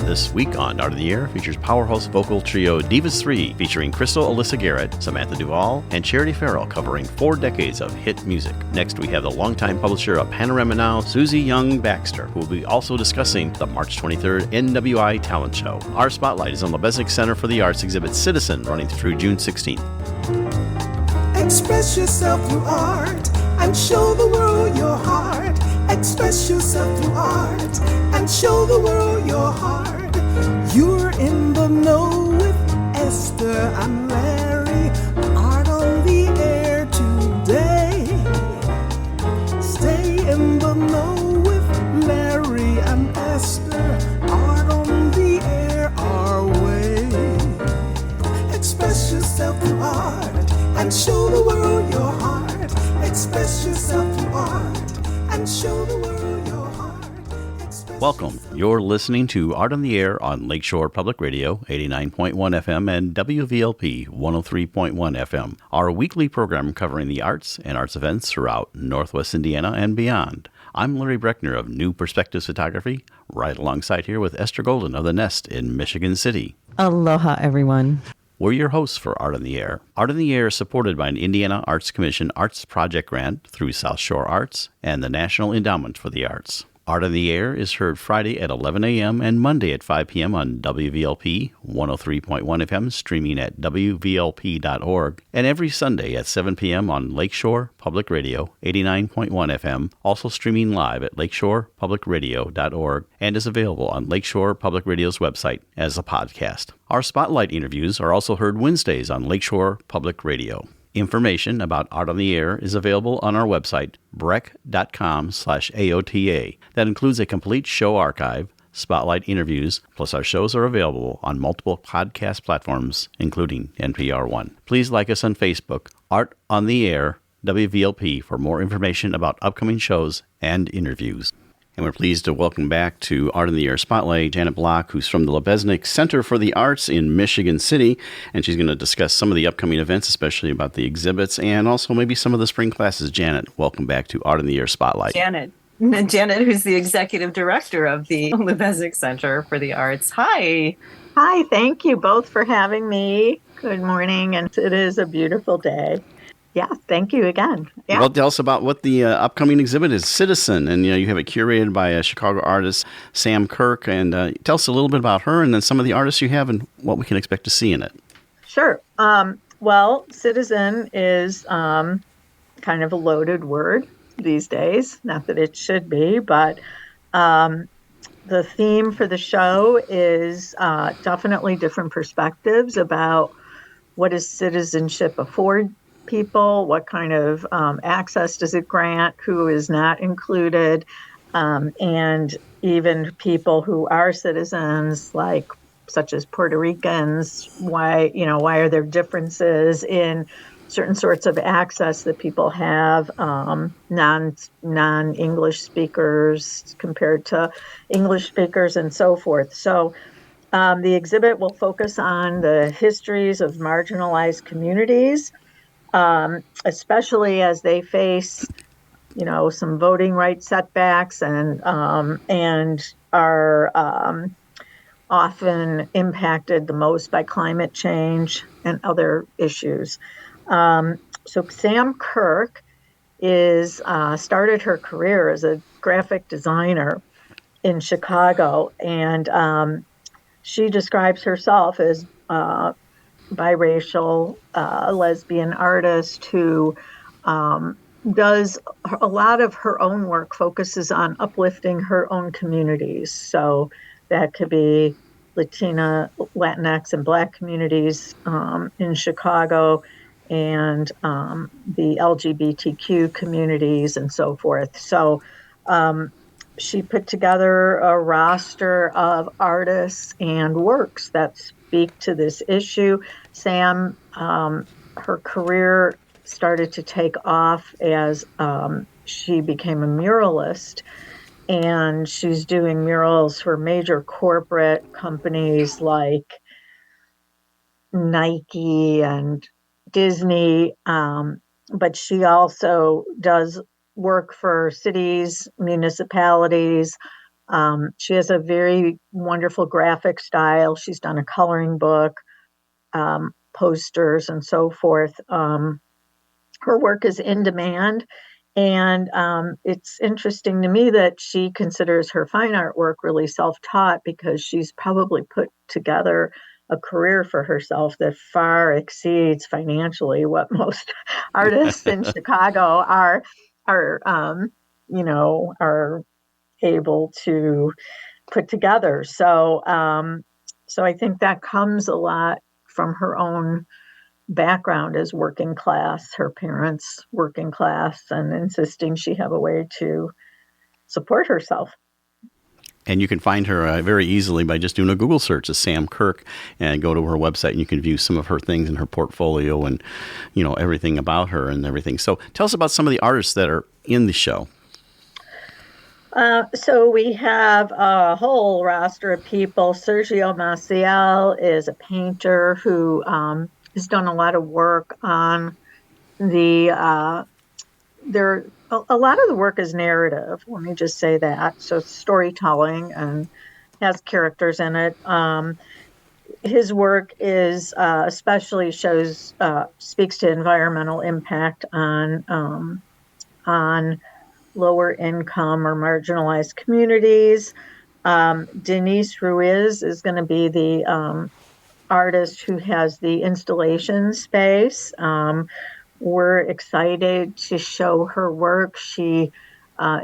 This week on Art of the Air features powerhouse vocal trio Divas 3 featuring Crystal Alicia Garrett, Samantha Duval, and Charity Farrell covering 4 decades of hit music. Next, we have the longtime publisher of Panorama Now, Susie Young Baxter, who will be also discussing the March 23rd NWI Talent Show. Our spotlight is on Lubeznik Center for the Arts exhibit Citizen, running through June 16th. Express yourself through art and show the world your heart. Express yourself through art and show the world your heart. You're in the know with Esther and Larry. Art on the air today. Stay in the know with Larry and Esther. Art on the air our way. Express yourself through art and show the world your heart. Express yourself through art and show the world your heart. Welcome. You're listening to Art on the Air on Lakeshore Public Radio, 89.1 FM and WVLP 103.1 FM, our weekly program covering the arts and arts events throughout Northwest Indiana and beyond. I'm Larry Breckner of New Perspectives Photography, right alongside here with Esther Golden of The Nest in Michigan City. Aloha, everyone. We're your hosts for Art on the Air. Art on the Air is supported by an Indiana Arts Commission Arts Project Grant through South Shore Arts and the National Endowment for the Arts. Art on the Air is heard Friday at 11 a.m. and Monday at 5 p.m. on WVLP 103.1 FM, streaming at wvlp.org, and every Sunday at 7 p.m. on Lakeshore Public Radio 89.1 FM, also streaming live at lakeshorepublicradio.org, and is available on Lakeshore Public Radio's website as a podcast. Our spotlight interviews are also heard Wednesdays on Lakeshore Public Radio. Information about Art on the Air is available on our website, breck.com/AOTA. That includes a complete show archive, spotlight interviews, plus our shows are available on multiple podcast platforms, including NPR One. Please like us on Facebook, Art on the Air, WVLP, for more information about upcoming shows and interviews. And we're pleased to welcome back to Art in the Air Spotlight Janet Bloch, who's from the Lubeznik Center for the Arts in Michigan City. And she's going to discuss some of the upcoming events, especially about the exhibits and also maybe some of the spring classes. Janet, welcome back to Art in the Air Spotlight. Janet, who's the executive director of the Lubeznik Center for the Arts. Hi. Hi, thank you both for having me. Good morning, and it is a beautiful day. Yeah, thank you again. Yeah. Well, tell us about what the upcoming exhibit is, Citizen, and you have it curated by a Chicago artist, Sam Kirk, and tell us a little bit about her and then some of the artists you have and what we can expect to see in it. Sure. Well, Citizen is kind of a loaded word these days. Not that it should be, but the theme for the show is definitely different perspectives about what does citizenship afford people, what kind of access does it grant, who is not included, and even people who are citizens, such as Puerto Ricans. Why are there differences in certain sorts of access that people have, non-English speakers compared to English speakers, and so forth. So the exhibit will focus on the histories of marginalized communities, especially as they face, some voting rights setbacks and are often impacted the most by climate change and other issues. So Sam Kirk started her career as a graphic designer in Chicago, and she describes herself as biracial, lesbian artist who does a lot of her own work, focuses on uplifting her own communities. So that could be Latina, Latinx, and Black communities in Chicago, and the LGBTQ communities, and so forth. So she put together a roster of artists and works that speak to this issue. Sam, her career started to take off as she became a muralist, and she's doing murals for major corporate companies like Nike and Disney, but she also does work for cities, municipalities, She has a very wonderful graphic style. She's done a coloring book, posters, and so forth. Her work is in demand. And it's interesting to me that she considers her fine art work really self-taught, because she's probably put together a career for herself that far exceeds financially what most artists in Chicago are are able to put together. So I think that comes a lot from her own background as working class, her parents working class, and insisting she have a way to support herself. And you can find her very easily by just doing a Google search of Sam Kirk and go to her website, and you can view some of her things in her portfolio and, everything about her and everything. So tell us about some of the artists that are in the show. So we have a whole roster of people. Sergio Maciel is a painter who has done a lot of work on a lot of the work is narrative. Let me just say that. So storytelling and has characters in it. His work is especially speaks to environmental impact on lower income or marginalized communities. Denise Ruiz is going to be the artist who has the installation space. We're excited to show her work. She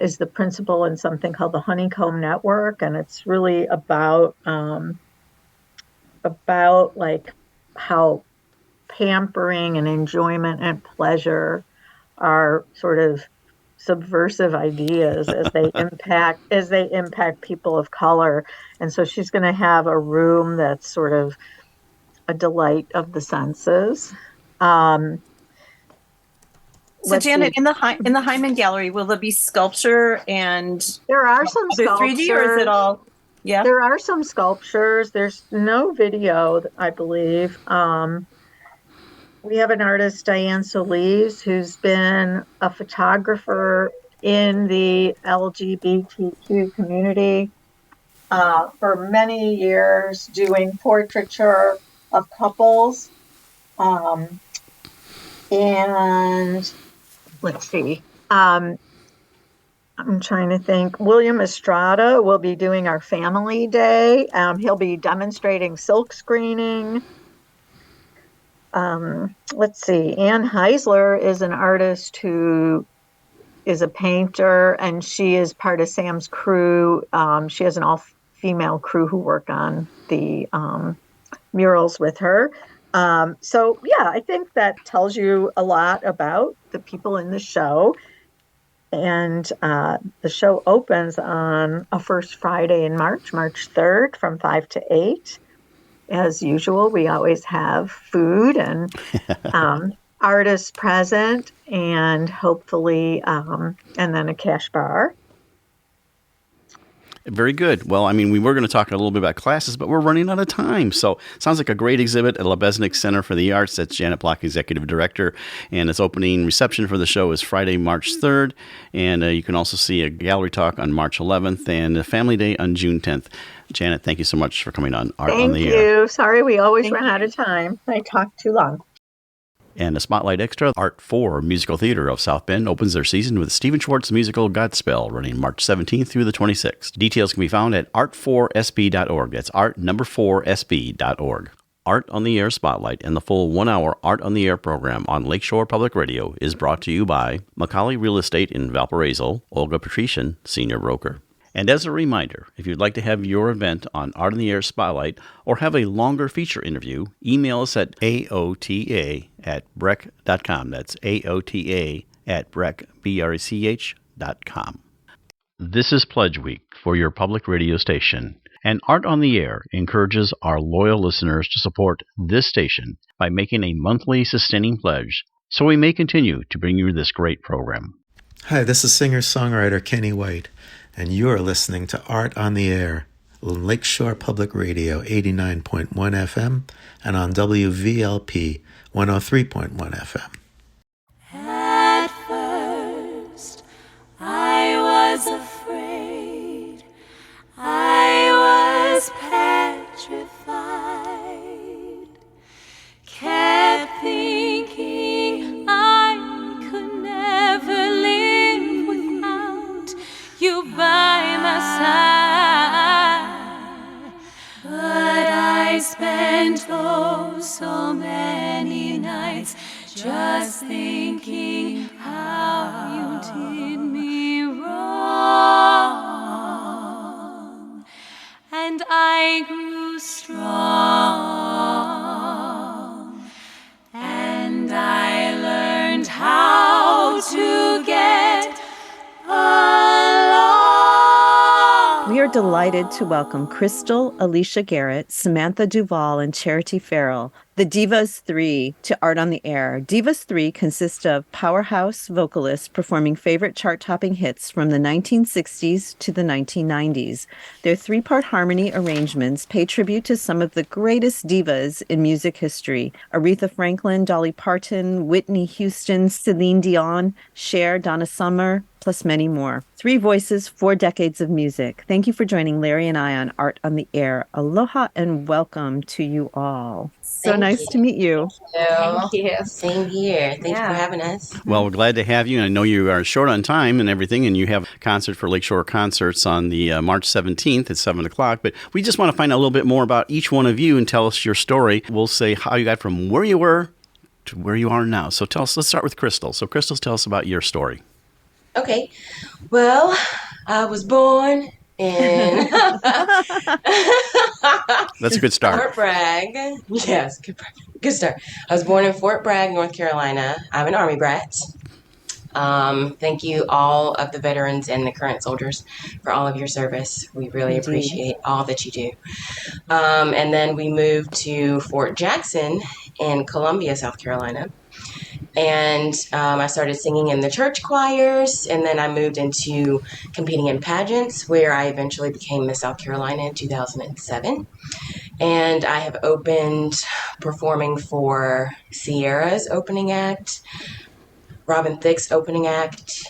is the principal in something called the Honeycomb Network, and it's really about like how pampering and enjoyment and pleasure are sort of subversive ideas as they impact people of color. And so she's going to have a room that's sort of a delight of the senses. So Janet, in the Hyman Gallery, will there be sculpture and there are some sculptures? 3D, or is it all? Yeah, there are some sculptures. There's no video, I believe. We have an artist, Diane Solis, who's been a photographer in the LGBTQ community for many years, doing portraiture of couples. And let's see. I'm trying to think. William Estrada will be doing our Family Day. He'll be demonstrating silk screening. Let's see. Ann Heisler is an artist who is a painter, and she is part of Sam's crew. She has an all-female crew who work on the murals with her. So, yeah, I think that tells you a lot about the people in the show. And the show opens on a first Friday in March 3rd from 5 to 8. As usual, we always have food and artists present, and hopefully, and then a cash bar. Very good. Well, I mean, we were going to talk a little bit about classes, but we're running out of time. So sounds like a great exhibit at Lubeznik Center for the Arts. That's Janet Bloch, Executive Director. And its opening reception for the show is Friday, March 3rd. And you can also see a gallery talk on March 11th and a Family Day on June 10th. Janet, thank you so much for coming on Art on the Air. Thank you. Sorry, we always run out of time. I talked too long. And a Spotlight Extra, Art 4 Musical Theater of South Bend opens their season with Stephen Schwartz's musical Godspell, running March 17th through the 26th. Details can be found at art4sb.org. That's art4sb.org. Art on the Air Spotlight and the full 1-hour Art on the Air program on Lakeshore Public Radio is brought to you by Macaulay Real Estate in Valparaiso, Olga Patrician, Senior Broker. And as a reminder, if you'd like to have your event on Art on the Air Spotlight or have a longer feature interview, email us at aota@brech.com. That's aota@brech.com. This is Pledge Week for your public radio station. And Art on the Air encourages our loyal listeners to support this station by making a monthly sustaining pledge so we may continue to bring you this great program. Hi, this is singer-songwriter Kenny White, and you're listening to Art on the Air on Lakeshore Public Radio 89.1 FM and on WVLP 103.1 FM. At first, I was afraid. spent oh so many nights just thinking how you did me wrong, and I grew strong, and I learned how to get along. We are delighted to welcome Crystal Alicia Garrett, Samantha Duval, and Charity Farrell, the Divas 3, to Art on the Air. Divas 3 consist of powerhouse vocalists performing favorite chart-topping hits from the 1960s to the 1990s. Their three-part harmony arrangements pay tribute to some of the greatest divas in music history: Aretha Franklin, Dolly Parton, Whitney Houston, Celine Dion, Cher, Donna Summer, plus many more. 3 voices, 4 decades of music. Thank you for joining Larry and I on Art on the Air. Aloha and welcome to you all. So nice to meet you. Thank you. Same here. Thank you for having us. Well, we're glad to have you. And I know you are short on time and everything, and you have a concert for Lakeshore Concerts on the March 17th at 7 o'clock. But we just want to find out a little bit more about each one of you and tell us your story. We'll say how you got from where you were to where you are now. So tell us, let's start with Crystal. So Crystal, tell us about your story. Okay. Well, I was born in That's a good start. Fort Bragg. Yes, good start. I was born in Fort Bragg, North Carolina. I'm an Army brat. Thank you, all of the veterans and the current soldiers, for all of your service. We really appreciate all that you do. And then we moved to Fort Jackson in Columbia, South Carolina. And I started singing in the church choirs, and then I moved into competing in pageants, where I eventually became Miss South Carolina in 2007. And I have opened performing for Sierra's opening act, Robin Thicke's opening act,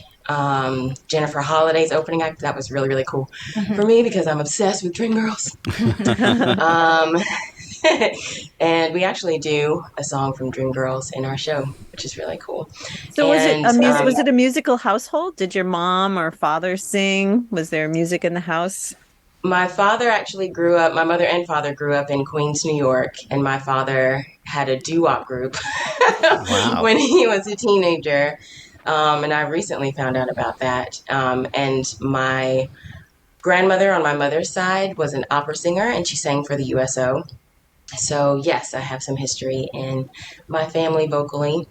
Jennifer Holliday's opening act. That was really, really cool for me because I'm obsessed with Dreamgirls. And we actually do a song from Dreamgirls in our show, which is really cool. So and, was it a musical household? Did your mom or father sing? Was there music in the house? My father actually grew up, my mother and father grew up in Queens, New York, and my father had a doo-wop group when he was a teenager. And I recently found out about that. And my grandmother on my mother's side was an opera singer, and she sang for the USO. So yes, I have some history in my family vocally,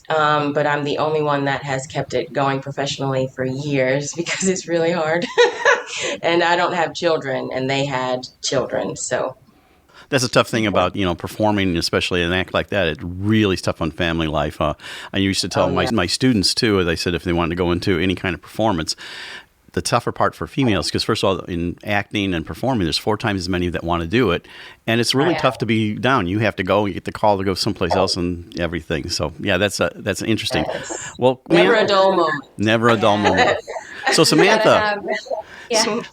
but I'm the only one that has kept it going professionally for years because it's really hard. And I don't have children, and they had children, so. That's a tough thing about, performing, especially an act like that. It really is tough on family life. I used to tell my students, too, as I said, if they wanted to go into any kind of performance, the tougher part for females, because first of all, in acting and performing, there's 4 times as many that want to do it, and it's really tough to be down. You have to go, you get the call to go someplace else and everything. So yeah, that's interesting. Well, never a dull moment. Never a dull moment. So Samantha,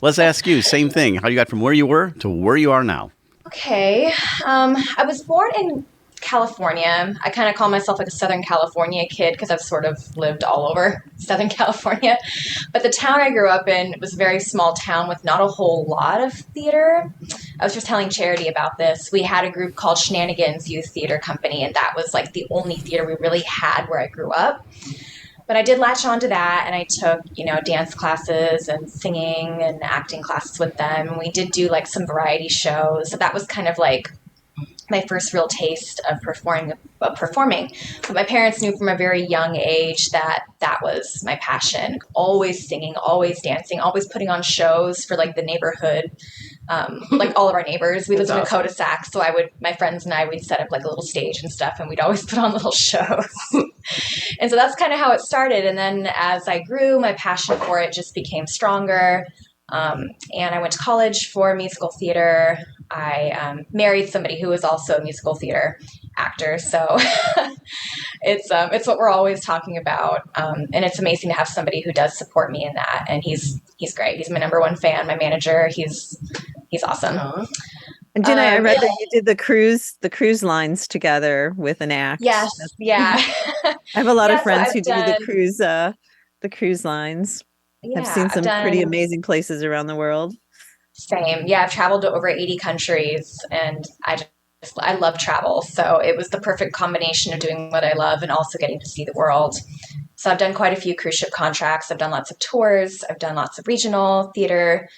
let's ask you same thing. How you got from where you were to where you are now? Okay, I was born in California. I kind of call myself like a Southern California kid because I've sort of lived all over Southern California. But the town I grew up in was a very small town with not a whole lot of theater. I was just telling Charity about this. We had a group called Shenanigans Youth Theater Company, and that was like the only theater we really had where I grew up. But I did latch on to that, and I took, dance classes and singing and acting classes with them. And we did do like some variety shows. So that was kind of like my first real taste of performing. But my parents knew from a very young age that was my passion. Always singing, always dancing, always putting on shows for like the neighborhood, like all of our neighbors. We lived in a cul-de-sac, so my friends and I, we'd set up like a little stage and stuff, and we'd always put on little shows. And so that's kind of how it started. And then as I grew, my passion for it just became stronger. And I went to college for musical theater. I married somebody who was also a musical theater actor. So it's what we're always talking about. And it's amazing to have somebody who does support me in that. And he's great. He's my number one fan, my manager. He's awesome. And Jenna, I read that you did the cruise lines together with an act. Yes. Yeah. I have a lot of friends who do the cruise lines. Yeah, I've seen some pretty amazing places around the world. Same. Yeah, I've traveled to over 80 countries, and I I love travel. So it was the perfect combination of doing what I love and also getting to see the world. So I've done quite a few cruise ship contracts. I've done lots of tours. I've done lots of regional theater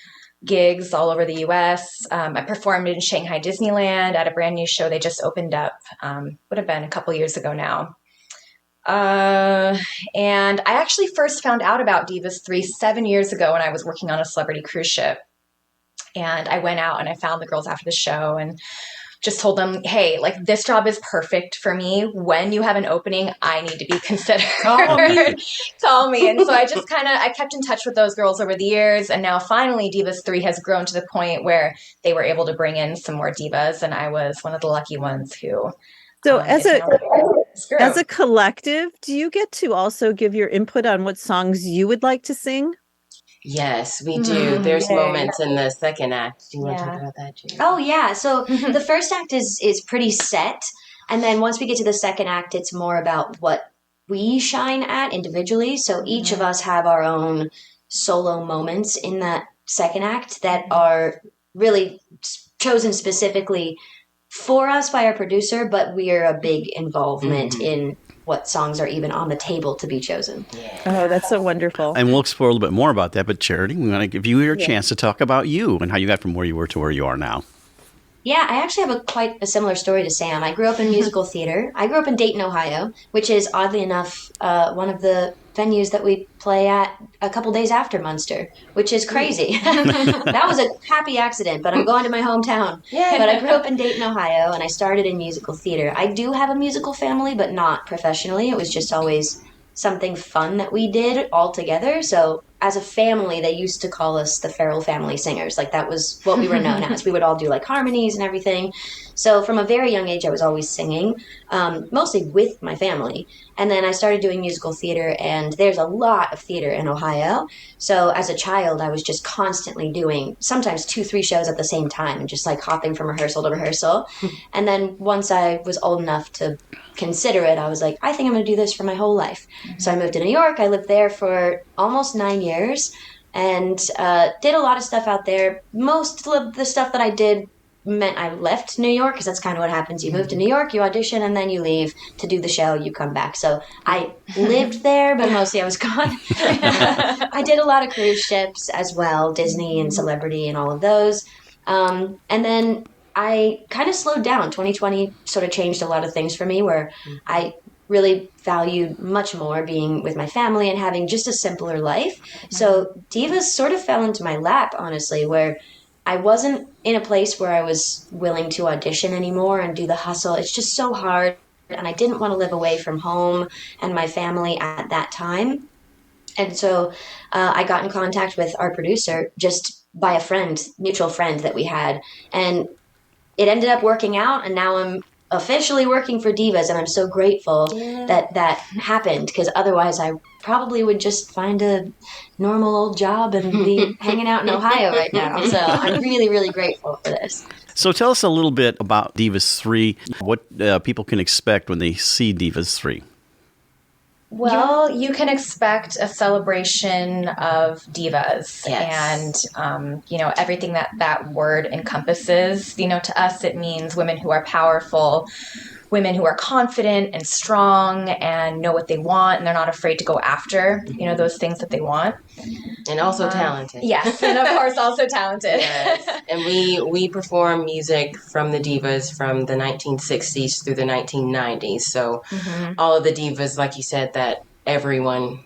gigs all over the U.S. I performed in Shanghai Disneyland at a brand new show they just opened up. Would have been a couple years ago now. And I actually first found out about Divas 3 7 years ago when I was working on a celebrity cruise ship. And I went out and I found the girls after the show and just told them, hey, like this job is perfect for me. When you have an opening, I need to be considered. Call me. And so I kept in touch with those girls over the years. And now finally Divas 3 has grown to the point where they were able to bring in some more divas. And I was one of the lucky ones who. So as a collective, do you get to also give your input on what songs you would like to sing? Yes, we do. There's moments in the second act. Do you want to talk about that, Judy? Oh, yeah. So the first act is pretty set. And then once we get to the second act, it's more about what we shine at individually. So each of us have our own solo moments in that second act that are really chosen specifically for us by our producer, but we are a big involvement in what songs are even on the table to be chosen. Yeah. Oh, that's so wonderful. And we'll explore a little bit more about that. But Charity, we want to give you your chance to talk about you and how you got from where you were to where you are now. Yeah, I actually have quite a similar story to Sam. I grew up in musical theater. I grew up in Dayton, Ohio, which is oddly enough one of the venues that we play at a couple days after Munster, which is crazy. That was a happy accident, but I'm going to my hometown. But I grew up in Dayton, Ohio, and I started in musical theater. I do have a musical family, but not professionally. It was just always something fun that we did all together. So as a family, they used to call us the Farrell family singers. Like that was what we were known as. We would all do like harmonies and everything. So from a very young age, I was always singing, mostly with my family. And then I started doing musical theater, and there's a lot of theater in Ohio. So as a child, I was just constantly doing sometimes 2-3 shows at the same time and just like hopping from rehearsal to rehearsal. And then once I was old enough to consider it, I was like, I think I'm going to do this for my whole life. So I moved to New York. I lived there for almost 9 years and did a lot of stuff out there. Most of the stuff that I did meant I left New York, because that's kind of what happens. You move to New York, you audition, and then you leave to do the show, you come back. So I lived there, but mostly I was gone. I did a lot of cruise ships as well, Disney and Celebrity and all of those. And then I kind of slowed down. 2020 sort of changed a lot of things for me, where I really valued much more being with my family and having just a simpler life. So Divas sort of fell into my lap, honestly, where I wasn't in a place where I was willing to audition anymore and do the hustle. It's just so hard, and I didn't want to live away from home and my family at that time. And so I got in contact with our producer just by a friend, mutual friend that we had, and it ended up working out, and now I'm officially working for Divas, and I'm so grateful that happened, because otherwise I probably would just find a normal old job and be hanging out in Ohio right now. So I'm really, really grateful for this. So tell us a little bit about Divas 3, what people can expect when they see Divas 3. Well, you can expect a celebration of divas and, everything that word encompasses. To us, it means women who are powerful, women who are confident and strong and know what they want, and they're not afraid to go after, those things that they want. And also talented. Yes, and of course also talented. Yes. And we perform music from the divas from the 1960s through the 1990s. So all of the divas, like you said, that everyone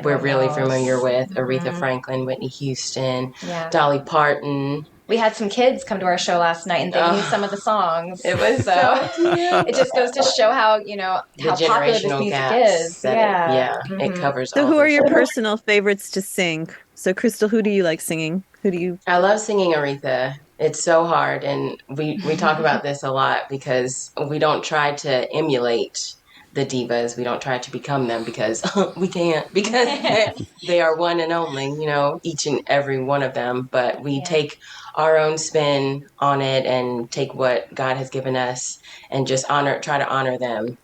we're really knows. familiar with. Aretha Franklin, Whitney Houston, Dolly Parton. We had some kids come to our show last night, and they knew some of the songs. It was so cute. It just goes to show how, how popular this music is. It covers So all who are those your genres. personal favorites to sing? So Crystal, who do you like singing? I love singing Aretha. It's so hard, and we talk about this a lot because we don't try to emulate the divas. We don't try to become them because we can't, because they are one and only, each and every one of them. But we take our own spin on it and take what God has given us and just try to honor them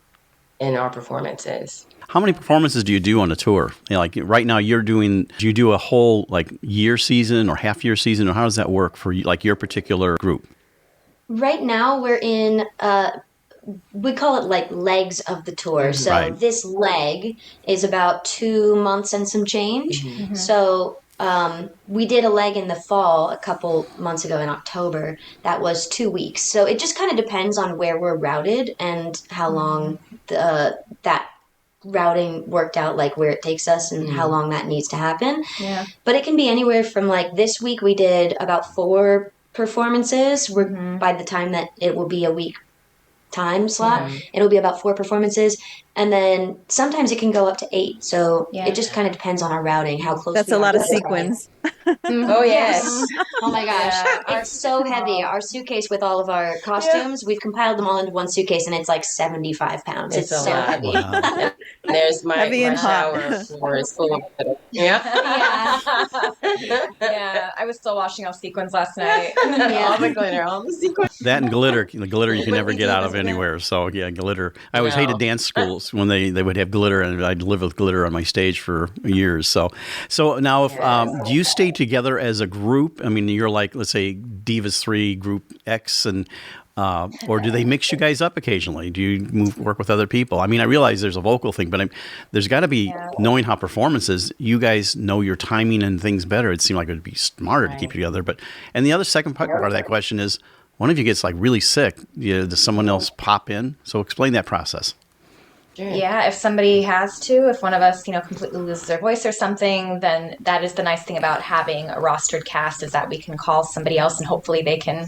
in our performances. How many performances do you do on a tour? Like right now do you do a whole year season or half year season, or how does that work for you, like your particular group? Right now we're in we call it like legs of the tour. So Right. this leg is about 2 months and some change. So we did a leg in the fall a couple months ago in October. That was 2 weeks. So it just kind of depends on where we're routed and how long that routing worked out, like where it takes us and how long that needs to happen. Yeah. But it can be anywhere from like this week we did about 4 performances. We're by the time that it will be a week time slot, it'll be about 4 performances, and then sometimes it can go up to 8. So it just kind of depends on our routing, how close. That's we a are lot to of the sequins. Oh, yes. Oh my gosh, it's so heavy. Our suitcase with all of our costumes, we've compiled them all into one suitcase, and it's like 75 pounds. It's a so lot. heavy. Wow. There's my Heavy and hot. shower floor is full of glitter. Yeah. Yeah, I was still washing off sequins last night. All the glitter, all the sequins. That and glitter. The glitter you can But never we get do out this of with anywhere. So, yeah, glitter. I always No. hated dance schools when they would have glitter, and I'd live with glitter on my stage for years. So now, if do you stay together as a group? I mean, you're like, let's say, Divas 3, Group X, and or do they mix you guys up occasionally? Do you work with other people? I mean, I realize there's a vocal thing, but there's got to be, knowing how performances, you guys know your timing and things better. It seemed like it would be smarter to keep you together. And the other second part of that question is, one of you gets like really sick, does someone else pop in? So explain that process. Yeah, if somebody has to, if one of us, completely loses their voice or something, then that is the nice thing about having a rostered cast, is that we can call somebody else and hopefully they can,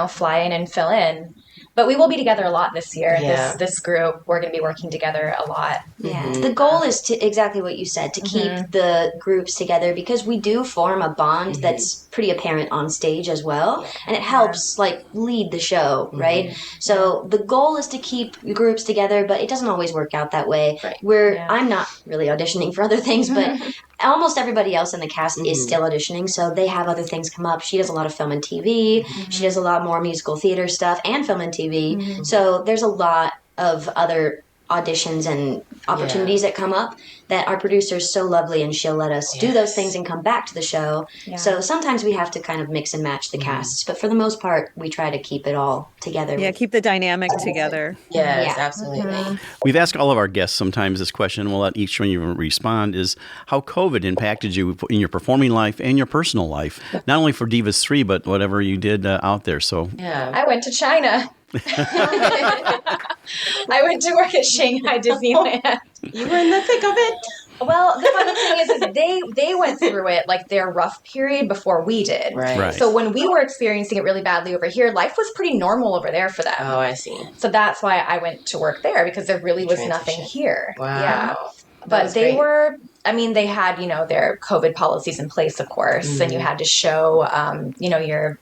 fly in and fill in. But we will be together a lot this year. Yeah. This group, we're going to be working together a lot. Yeah, the goal is to exactly what you said, to keep the groups together, because we do form a bond that's pretty apparent on stage as well, and it helps like lead the show, right? So the goal is to keep the groups together, but it doesn't always work out that way. Right. I'm not really auditioning for other things, but almost everybody else in the cast is still auditioning, so they have other things come up. She does a lot of film and TV. She does a lot more musical theater stuff and film and TV. So there's a lot of other auditions and opportunities that come up that our producer is so lovely, and she'll let us do those things and come back to the show. So sometimes we have to kind of mix and match the casts, but for the most part we try to keep it all together. Yeah, keep the dynamic together. Yes, absolutely. We've asked all of our guests sometimes this question, we'll let each one of you respond, is how COVID impacted you in your performing life and your personal life, not only for Divas 3, but whatever you did out there. So I went to China. I went to work at Shanghai Disneyland. You were in the thick of it. Well, the funny thing is they went through it, like their rough period, before we did. Right. So when we were experiencing it really badly over here, life was pretty normal over there for them. Oh, I see. So that's why I went to work there, because there really was nothing here. Wow. Yeah. But they were, they had, their COVID policies in place, of course, and you had to show, your,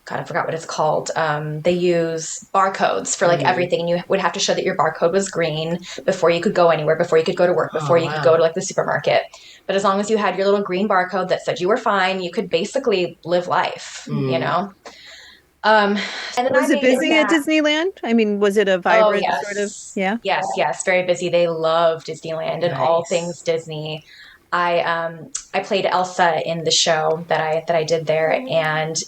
God, I forgot what it's called. They use barcodes for like everything, and you would have to show that your barcode was green before you could go anywhere, before you could go to work, before you could go to like the supermarket. But as long as you had your little green barcode that said you were fine, you could basically live life, And then Was it busy at Disneyland? I mean, was it a vibrant sort of? Yeah. Yes, very busy. They love Disneyland and all things Disney. I played Elsa in the show that I did there, and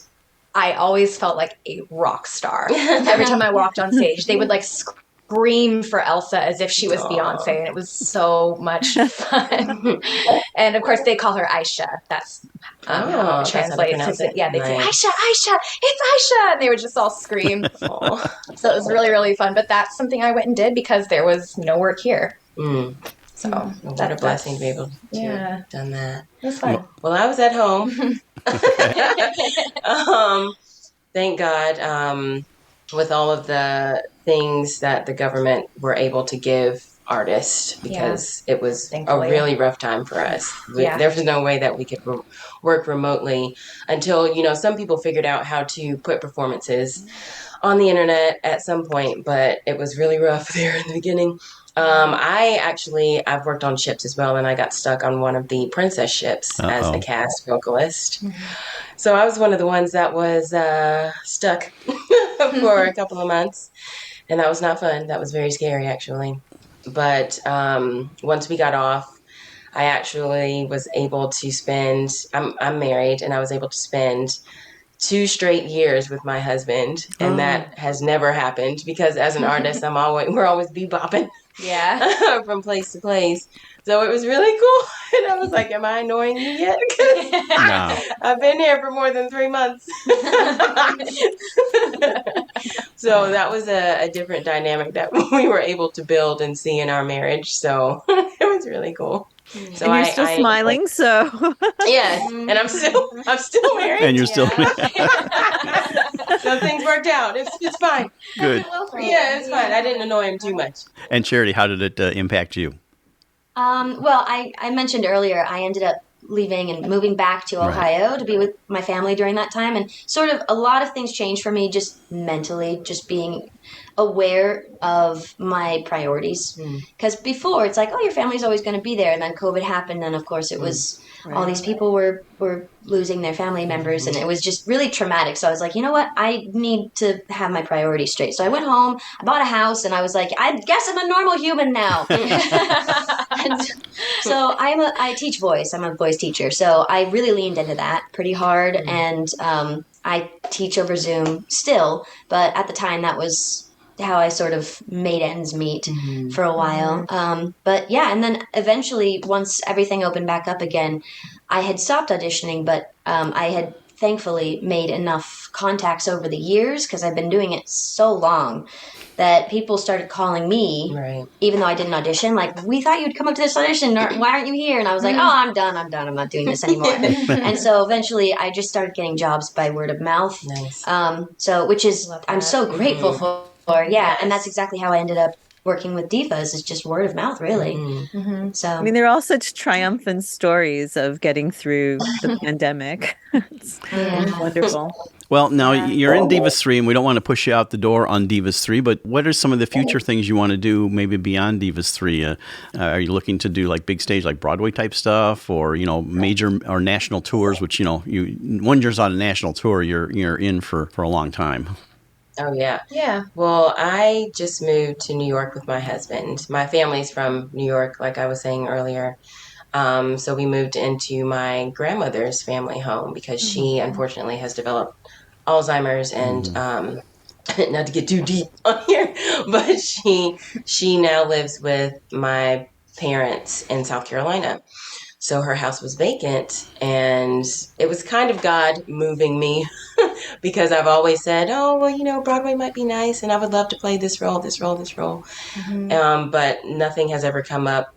I always felt like a rock star. Every time I walked on stage, they would like scream for Elsa as if she was Beyonce, and it was so much fun. And of course, they call her Aisha. That's how it translates. Yeah, they say Aisha, it's Aisha, and they would just all scream. So it was really, really fun. But that's something I went and did because there was no work here. So what a blessing to be able to have done that. It was fun. Well, I was at home. Thank God, with all of the things that the government were able to give artists, because it was a really rough time for us. There was no way that we could work remotely until, some people figured out how to put performances on the internet at some point, but it was really rough there in the beginning. I've worked on ships as well, and I got stuck on one of the princess ships as the cast vocalist. So I was one of the ones that was stuck for a couple of months, and that was not fun. That was very scary, actually. But once we got off, I actually was able to spend, I'm married, and I was able to spend 2 straight years with my husband, and that has never happened because as an artist, we're always bebopping from place to place. So it was really cool. And I was like, am I annoying you yet? No. I've been here for more than 3 months. So that was a different dynamic that we were able to build and see in our marriage. So it was really cool. So and you're still smiling, so yes, and I'm still married. And you're still So things worked out. It's fine. good. Yeah, it's fine. I didn't annoy him too much. And Charity, how did it impact you? Well, I mentioned earlier I ended up leaving and moving back to Ohio to be with my family during that time, and sort of a lot of things changed for me just mentally, just being aware of my priorities. Because before it's like, oh, your family's always going to be there, and then COVID happened, and of course it was all these people were losing their family members, and it was just really traumatic. So I was like, you know what, I need to have my priorities straight. So I went home, I bought a house, and I was like, I guess I'm a normal human now. And so I teach voice. I'm a voice teacher, so I really leaned into that pretty hard, and I teach over Zoom still, but at the time that was how I sort of made ends meet for a while. But yeah, and then eventually once everything opened back up again, I had stopped auditioning, but I had thankfully made enough contacts over the years, because I've been doing it so long, that people started calling me, even though I didn't audition, like, we thought you'd come up to this audition, or why aren't you here? And I was like, oh, I'm done, I'm not doing this anymore. And so eventually I just started getting jobs by word of mouth. Nice. So, which is, I'm so grateful for. And that's exactly how I ended up working with Divas, is just word of mouth, really. So I mean, they're all such triumphant stories of getting through the pandemic. It's wonderful. Well, now you're in Divas 3, and we don't want to push you out the door on Divas 3, but what are some of the future things you want to do maybe beyond Divas 3? Are you looking to do like big stage, like Broadway type stuff, or, major or national tours, which, when you're on a national tour, you're in for a long time. Oh, yeah. Yeah. Well, I just moved to New York with my husband. My family's from New York, like I was saying earlier. So we moved into my grandmother's family home because she, unfortunately, has developed Alzheimer's, and not to get too deep on here, but she now lives with my parents in South Carolina. So her house was vacant, and it was kind of God moving me because I've always said, oh, well, Broadway might be nice, and I would love to play this role. But nothing has ever come up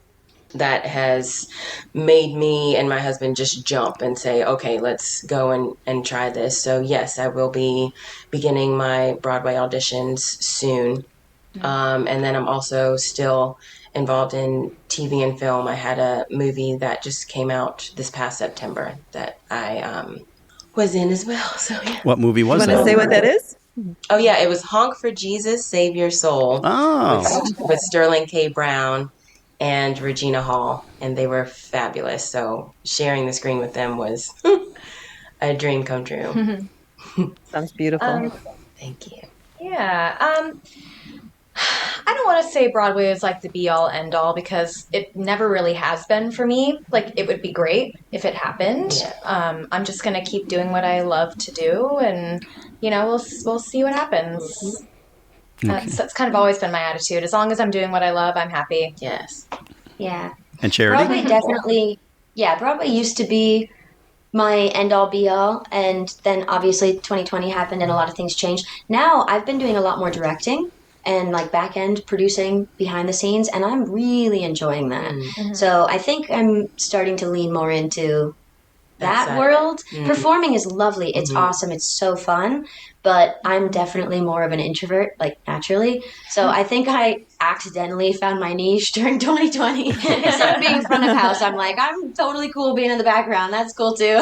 that has made me and my husband just jump and say, okay, let's go and try this. So yes, I will be beginning my Broadway auditions soon. And then I'm also still involved in TV and film. I had a movie that just came out this past September that I was in as well. So yeah. What movie was that? You want to say what that is? Oh yeah, it was Honk for Jesus, Save Your Soul. With Sterling K. Brown and Regina Hall, and they were fabulous. So sharing the screen with them was a dream come true. Sounds beautiful. Thank you. Yeah. I don't want to say Broadway is like the be-all, end-all, because it never really has been for me. Like, it would be great if it happened. Yeah. I'm just going to keep doing what I love to do, and, we'll see what happens. That's kind of always been my attitude. As long as I'm doing what I love, I'm happy. Yes. Yeah. And Charity? Broadway definitely, Broadway used to be my end-all, be-all, and then obviously 2020 happened and a lot of things changed. Now I've been doing a lot more directing and like back-end producing behind the scenes, and I'm really enjoying that. Mm-hmm. So I think I'm starting to lean more into that world. Mm-hmm. Performing is lovely. It's awesome. It's so fun. But I'm definitely more of an introvert, like naturally. So I think I accidentally found my niche during 2020. Instead of being in front of house, I'm like, I'm totally cool being in the background. That's cool too.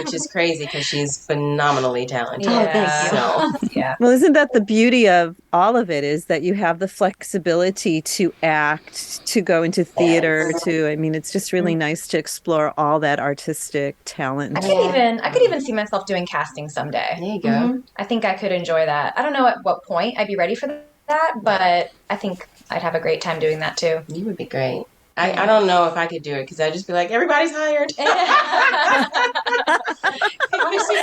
Which is crazy because she's phenomenally talented. Oh, thank you. Yeah. Well, isn't that the beauty of all of it, is that you have the flexibility to act, to go into theater, it's just really nice to explore all that artistic talent. I could even see myself doing casting someday. There you go. Mm-hmm. I think I could enjoy that. I don't know at what point I'd be ready for that, but I think I'd have a great time doing that too. You would be great. I don't know if I could do it because I'd just be like, everybody's hired. Honestly,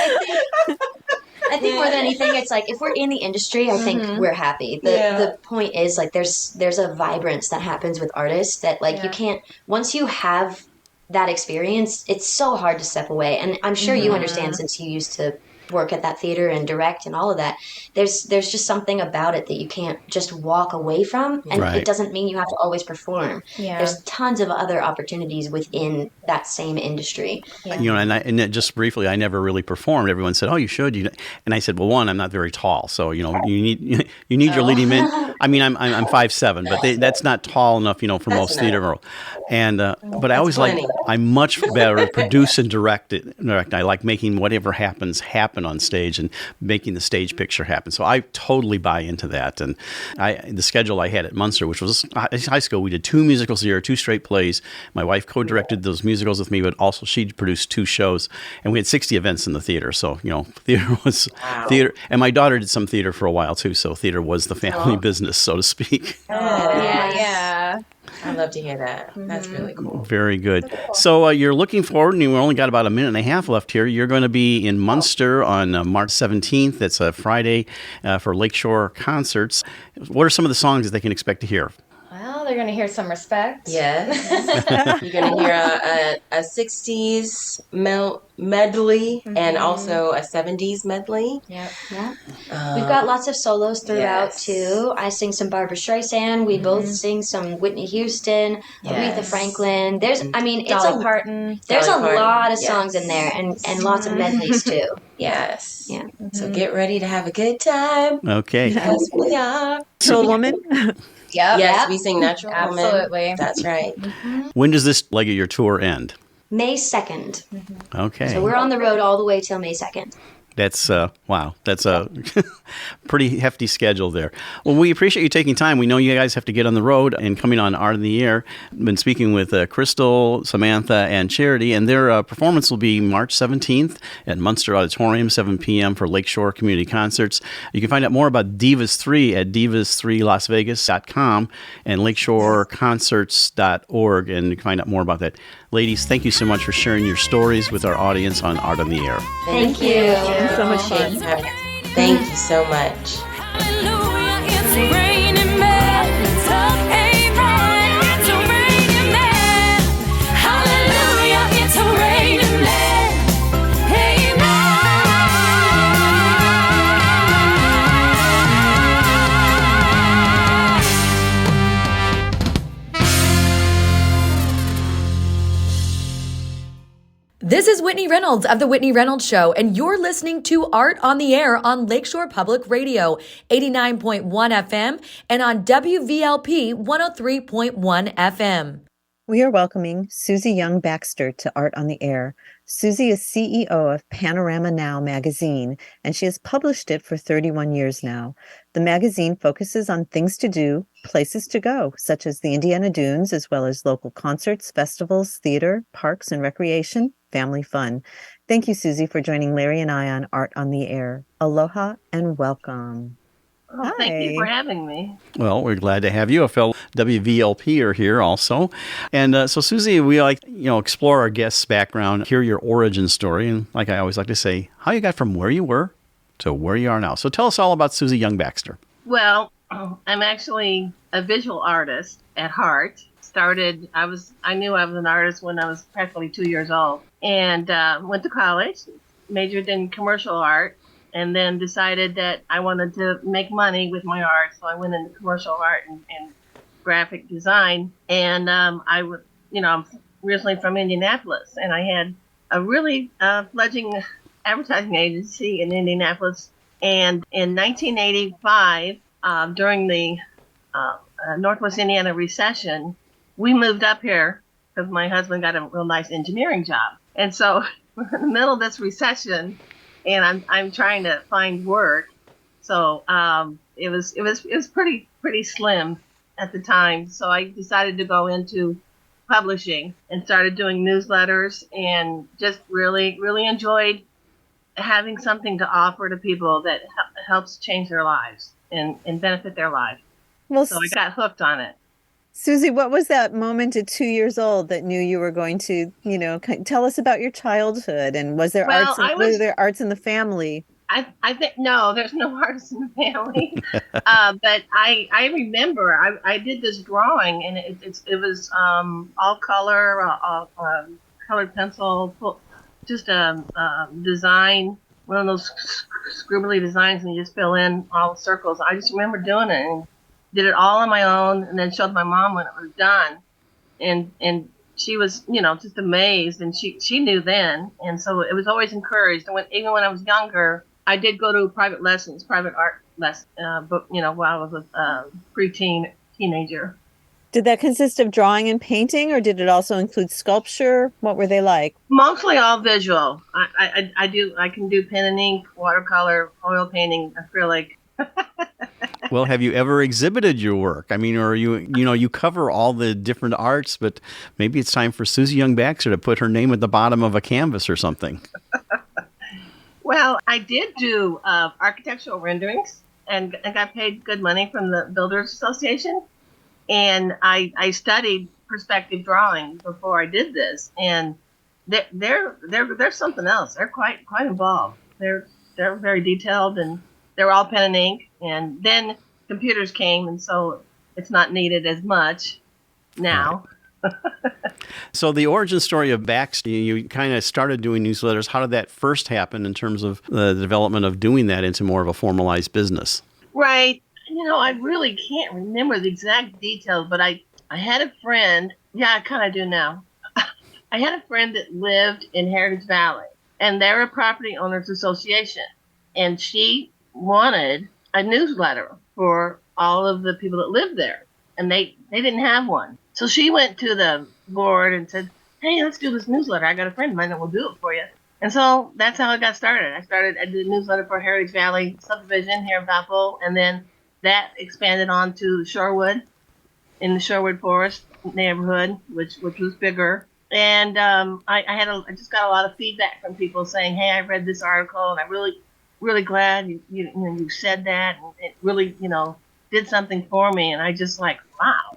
I think more than anything, it's like if we're in the industry, I think we're happy. The point is like there's a vibrance that happens with artists that like you can't, once you have that experience, it's so hard to step away. And I'm sure you understand since you used to work at that theater and direct and all of that. There's just something about it that you can't just walk away from, and Right. it doesn't mean you have to always perform. There's tons of other opportunities within that same industry. You know, and just briefly, I never really performed. Everyone said, "Oh, you should." And I said, "Well, one, I'm not very tall, so you know, you need your leading man." I mean, I'm 5'7", but that's not tall enough, you know, for most theater girls. And but I always I'm much better at produce and direct. I like making whatever happens happen on stage and making the stage picture happen. So I totally buy into that. And the schedule I had at Munster, which was high school, we did 2 musicals a year, 2 straight plays. My wife co-directed those musicals with me, but also she produced 2 shows, and we had 60 events in the theater. So, you know, theater was theater. And my daughter did some theater for a while too. So theater was the family business, so to speak. Yeah. I love to hear that. That's really cool. Very good. So you're looking forward, and we've only got about a minute and a half left here. You're going to be in Munster on March 17th. That's a Friday for Lakeshore concerts. What are some of the songs that they can expect to hear? Well, they're going to hear Some Respect. Yes. You're going to hear a 60s medley and also a 70s medley. Yeah. We've got lots of solos throughout too. I sing some Barbara Streisand. We both sing some Whitney Houston, Aretha Franklin. There's Dolly Parton. There's a lot of songs in there, and lots of medleys too. Yes. Yeah. So get ready to have a good time. Okay. Yes, we are. Natural Woman. Yes, we sing Natural Woman. Absolutely. That's right. When does this leg of your tour end? May 2nd. Okay. So we're on the road all the way till May 2nd. That's, wow, that's a pretty hefty schedule there. Well, we appreciate you taking time. We know you guys have to get on the road and coming on Art in the Air. I've been speaking with Crystal, Samantha, and Charity, and their performance will be March 17th at Munster Auditorium, 7 p.m. for Lakeshore Community Concerts. You can find out more about Divas 3 at divas3lasvegas.com and lakeshoreconcerts.org, and you can find out more about that. Ladies, thank you so much for sharing your stories with our audience on Art on the Air. Thank you. Thank you so much, Shane. Thank you so much. Hallelujah, it's raining men. Amen, it's raining men. Hallelujah, it's raining men. This is Whitney Reynolds of The Whitney Reynolds Show, and you're listening to Art on the Air on Lakeshore Public Radio, 89.1 FM, and on WVLP 103.1 FM. We are welcoming Susie Young Baxter to Art on the Air. Susie is CEO of Panorama Now magazine, and she has published it for 31 years now. The magazine focuses on things to do, places to go, such as the Indiana Dunes, as well as local concerts, festivals, theater, parks and recreation, family fun. Thank you, Susie, for joining Larry and I on Art on the Air. Aloha and welcome. Oh, thank you for having me. Well, we're glad to have you. A fellow WVLP are here also. And so, Susie, we like, explore our guest's background, hear your origin story. And like I always like to say, how you got from where you were to where you are now. So tell us all about Susie Young Baxter. Well, I'm actually a visual artist at heart. I knew I was an artist when I was practically 2 years old, and went to college, majored in commercial art, and then decided that I wanted to make money with my art. So I went into commercial art and graphic design. And I'm originally from Indianapolis, and I had a really fledgling advertising agency in Indianapolis. And in 1985, during the Northwest Indiana recession, we moved up here because my husband got a real nice engineering job. And so we're in the middle of this recession, and I'm trying to find work. So it was pretty slim at the time. So I decided to go into publishing and started doing newsletters, and just really enjoyed having something to offer to people that helps change their lives and benefit their lives. Well, so I got hooked on it. Susie, what was that moment at 2 years old that knew you were going to, tell us about your childhood, and was there Well, were there arts in the family? I think no, there's no artists in the family. But I remember I did this drawing, and it was all color, colored pencil, just a design, one of those scribbly designs, and you just fill in all the circles. I just remember doing it and did it all on my own, and then showed my mom when it was done, and she was, just amazed, and she knew then, and so it was always encouraged. And even when I was younger, I did go to private art lessons, but while I was a teenager. Did that consist of drawing and painting, or did it also include sculpture? What were they like? Mostly all visual. I can do pen and ink, watercolor, oil painting, acrylic. Well, have you ever exhibited your work? I mean, or you cover all the different arts, but maybe it's time for Susie Young Baxter to put her name at the bottom of a canvas or something. Well, I did do architectural renderings and got paid good money from the Builders Association. And I studied perspective drawing before I did this. And they're something else. They're quite involved. They're very detailed, and they're all pen and ink. And then computers came, and so it's not needed as much now. Right. So the origin story of Baxter, you kind of started doing newsletters. How did that first happen in terms of the development of doing that into more of a formalized business? Right. I really can't remember the exact details, but I had a friend. Yeah, I kind of do now. I had a friend that lived in Heritage Valley, and they're a property owners association, and she wanted a newsletter for all of the people that lived there, and they didn't have one. So she went to the board and said, "Hey, let's do this newsletter. I got a friend of mine that will do it for you." And so that's how it got started. I did a newsletter for Heritage Valley subdivision here in Bethel, and then that expanded on to Shorewood, in the Shorewood Forest neighborhood, which was bigger. And I just got a lot of feedback from people saying, "Hey, I read this article, and I'm really glad you said that, and it really did something for me." And I just like, wow.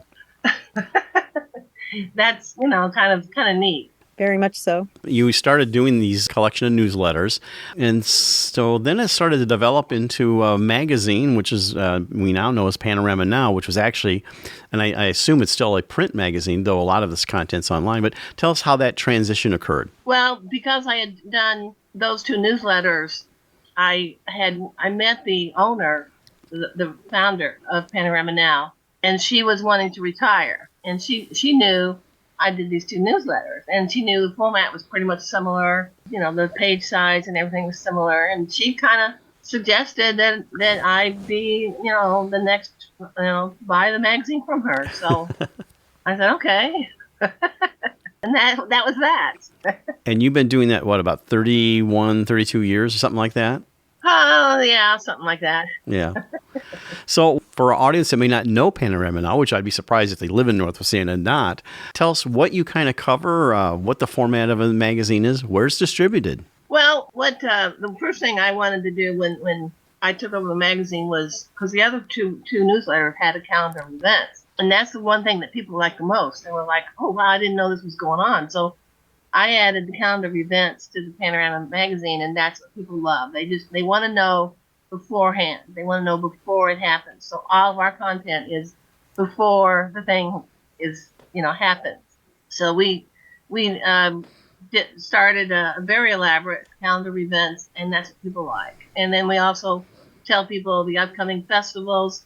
That's kind of neat. Very much so. You started doing these collection of newsletters, and so then it started to develop into a magazine, which is we now know as Panorama Now, which was actually, and I assume it's still a print magazine, though a lot of this content's online. But tell us how that transition occurred. Well, because I had done those two newsletters, I met the owner, the founder of Panorama Now, and she was wanting to retire, and she knew I did these two newsletters, and she knew the format was pretty much similar. The page size and everything was similar, and she kind of suggested that I be, the next, buy the magazine from her. So I said, okay. And that was that. And you've been doing that, what, about 31, 32 years or something like that? Oh, yeah, something like that. Yeah. So for our audience that may not know Panorama Now, which I'd be surprised if they live in North Louisiana and not, tell us what you kind of cover, what the format of a magazine is, where it's distributed. Well, what the first thing I wanted to do when I took over the magazine was, because the other two newsletters had a calendar of events. And that's the one thing that people liked the most. They were like, "Oh, wow, I didn't know this was going on." So I added the calendar of events to the Panorama magazine, and that's what people love. They want to know beforehand. They want to know before it happens. So all of our content is before the thing is, happens. So we started a very elaborate calendar of events, and that's what people like. And then we also tell people the upcoming festivals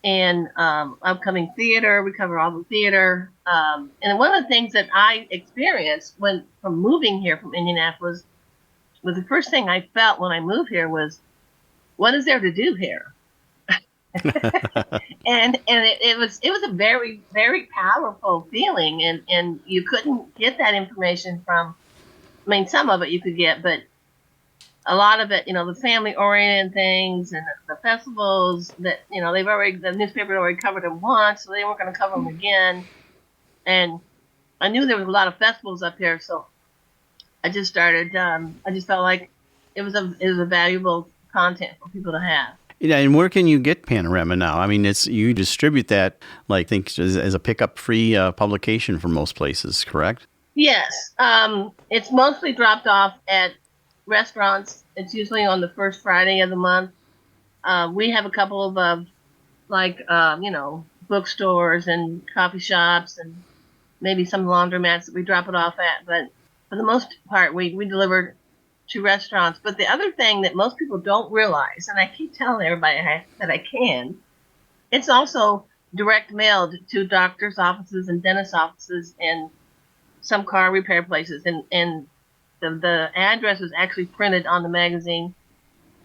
and upcoming theater. We cover all the theater. And one of the things that I experienced from moving here from Indianapolis was the first thing I felt when I moved here was, what is there to do here? and it was a very, very powerful feeling, and you couldn't get that information from, some of it you could get, but a lot of it, the family oriented things and the festivals that, the newspaper already covered them once, so they weren't going to cover them again. And I knew there was a lot of festivals up here, so I just started, I just felt like it was a valuable content for people to have. Yeah, and where can you get Panorama Now? I mean, you distribute that, like, I think, as a pickup-free publication for most places, correct? Yes. It's mostly dropped off at restaurants. It's usually on the first Friday of the month. We have a couple of, bookstores and coffee shops and maybe some laundromats that we drop it off at. But for the most part, we deliver to restaurants. But the other thing that most people don't realize, and I keep telling everybody that I can, it's also direct mailed to doctors' offices and dentist offices and some car repair places. And the address is actually printed on the magazine,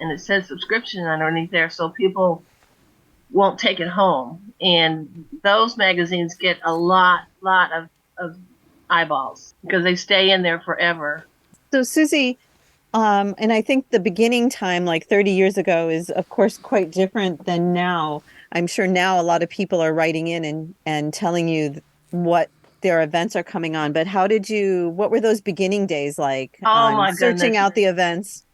and it says subscription underneath there, so people won't take it home. And those magazines get a lot of eyeballs because they stay in there forever. So, Susie, and I think the beginning time, like 30 years ago, is, of course, quite different than now. I'm sure now a lot of people are writing in and telling you what their events are coming on. But what were those beginning days like? Oh, my searching goodness. out the events?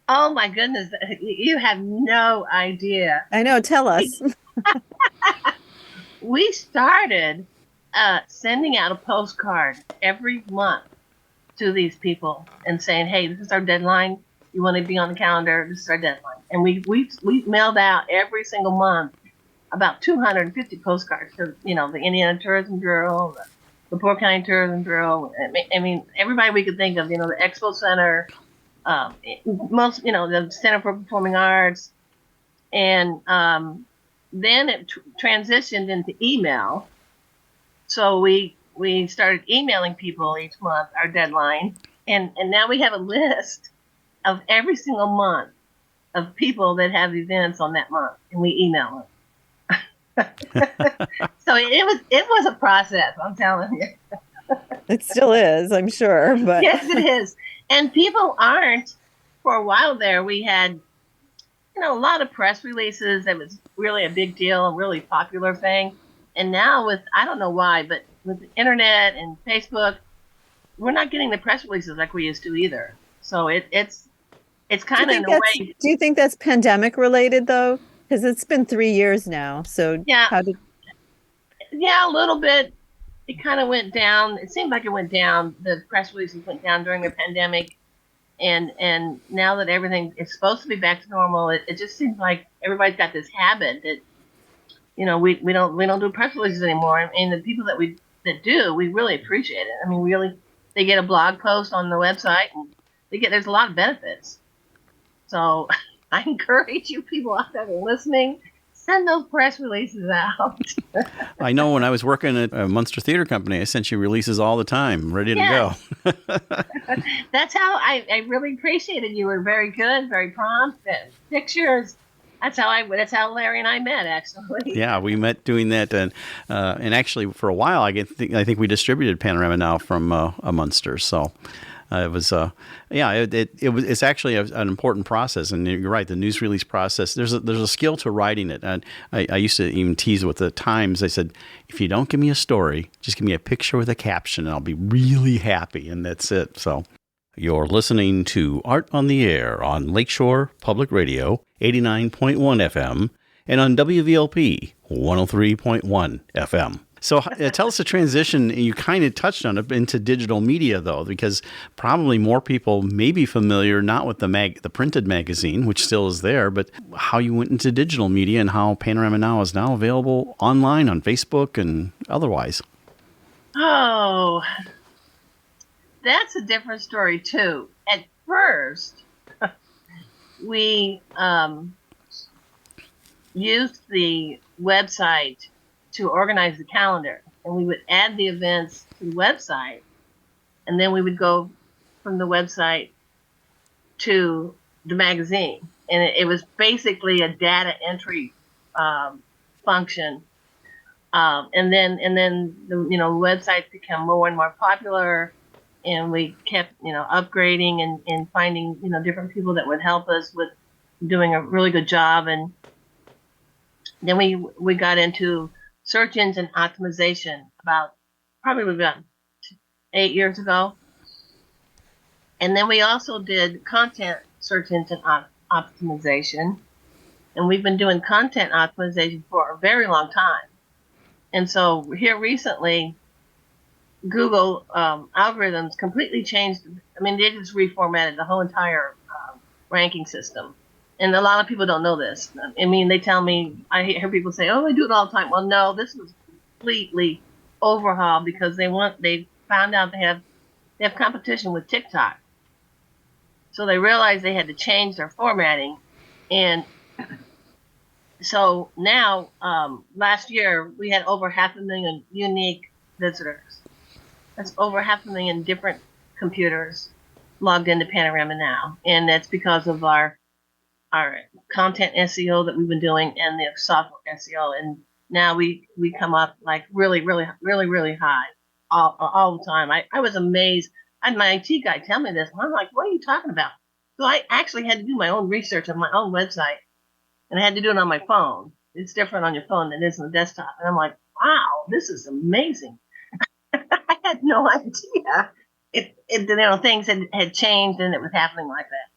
Oh, my goodness. You have no idea. I know. Tell us. We started sending out a postcard every month to these people and saying, hey, this is our deadline. You want to be on the calendar? This is our deadline. And we mailed out every single month about 250 postcards to, the Indiana Tourism Bureau, the Polk County Tourism Bureau. I mean, everybody we could think of, the Expo Center, the Center for Performing Arts. And then it transitioned into email. So we started emailing people each month, our deadline. And now we have a list of every single month of people that have events on that month, and we email them. So it was a process, I'm telling you. It still is, I'm sure. But yes, it is. And people aren't. For a while there, we had, a lot of press releases. That was really a big deal, a really popular thing. And now I don't know why, but with the internet and Facebook, we're not getting the press releases like we used to either. So it's kind of in a way. Do you think that's pandemic related though? Because it's been 3 years now. So yeah, a little bit. It kind of went down. It seemed like it went down. The press releases went down during the pandemic, and now that everything is supposed to be back to normal, it just seems like everybody's got this habit that we don't do press releases anymore. And the people that do, we really appreciate it. I mean, they get a blog post on the website, and there's a lot of benefits. So I encourage you people out there listening, send those press releases out. I know when I was working at a Munster Theater Company, I sent you releases all the time, ready to go. That's how I really appreciated. You were very good, very prompt, pictures. That's how Larry and I met, actually. Yeah, we met doing that, and actually for a while, I think we distributed Panorama Now from a Munster. So it was, it's actually an important process. And you're right, the news release process. There's a skill to writing it, and I used to even tease with the Times. I said, if you don't give me a story, just give me a picture with a caption, and I'll be really happy. And that's it. So. You're listening to Art on the Air on Lakeshore Public Radio, 89.1 FM, and on WVLP, 103.1 FM. So tell us the transition, you kind of touched on it, into digital media, though, because probably more people may be familiar, not with the printed magazine, which still is there, but how you went into digital media and how Panorama Now is now available online on Facebook and otherwise. Oh, that's a different story, too. At first, we used the website to organize the calendar, and we would add the events to the website, and then we would go from the website to the magazine. And it was basically a data entry function. And then the websites became more and more popular. And we kept, upgrading and finding, different people that would help us with doing a really good job. And then we got into search engine optimization probably about 8 years ago. And then we also did content search engine optimization. And we've been doing content optimization for a very long time. And so here recently, Google algorithms completely changed. I mean, they just reformatted the whole entire ranking system. And a lot of people don't know this. I mean, they tell me, I hear people say, oh, I do it all the time. Well, no, this was completely overhauled because they found out they have competition with TikTok. So they realized they had to change their formatting. And so now, last year, we had over 500,000 unique visitors. That's over 500,000 different computers logged into Panorama Now. And that's because of our content SEO that we've been doing and the software SEO. And now we come up like really, really, really, really high all the time. I was amazed. I had my IT guy tell me this. And I'm like, what are you talking about? So I actually had to do my own research on my own website. And I had to do it on my phone. It's different on your phone than it is on the desktop. And I'm like, wow, this is amazing. I had no idea. Things had changed and it was happening like that.